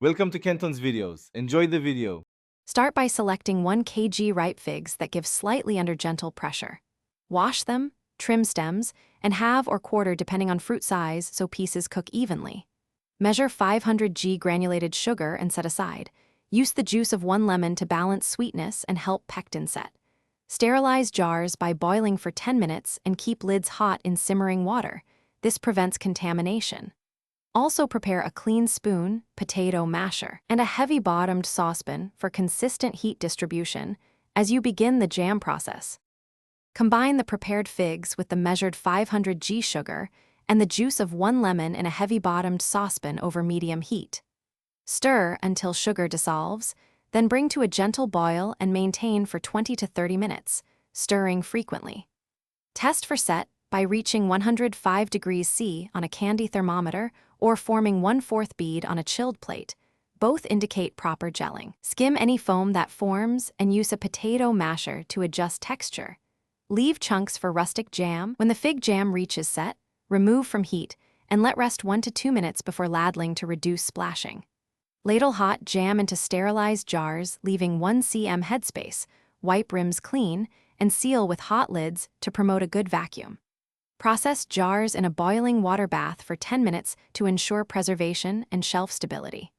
Welcome to Kenton's videos. Enjoy the video. Start by selecting 1 kg ripe figs that give slightly under gentle pressure. Wash them, trim stems, and halve or quarter depending on fruit size so pieces cook evenly. Measure 500 g granulated sugar and set aside. Use the juice of 1 lemon to balance sweetness and help pectin set. Sterilize jars by boiling for 10 minutes and keep lids hot in simmering water. This prevents contamination. Also prepare a clean spoon, potato masher, and a heavy-bottomed saucepan for consistent heat distribution as you begin the jam process. Combine the prepared figs with the measured 500 g sugar and the juice of 1 lemon in a heavy-bottomed saucepan over medium heat. Stir until sugar dissolves, then bring to a gentle boil and maintain for 20 to 30 minutes, stirring frequently. Test for set by reaching 105 degrees C on a candy thermometer or forming 1/4 bead on a chilled plate. Both indicate proper gelling. Skim any foam that forms and use a potato masher to adjust texture. Leave chunks for rustic jam. When the fig jam reaches set, remove from heat and let rest 1 to 2 minutes before ladling to reduce splashing. Ladle hot jam into sterilized jars, leaving 1 cm headspace, wipe rims clean, and seal with hot lids to promote a good vacuum. Process jars in a boiling water bath for 10 minutes to ensure preservation and shelf stability.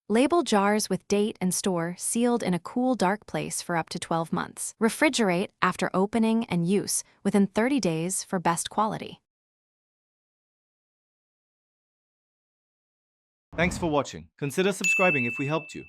Label jars with date and store sealed in a cool, dark place for up to 12 months. Refrigerate after opening and use within 30 days for best quality. Thanks for watching. Consider subscribing if we helped you.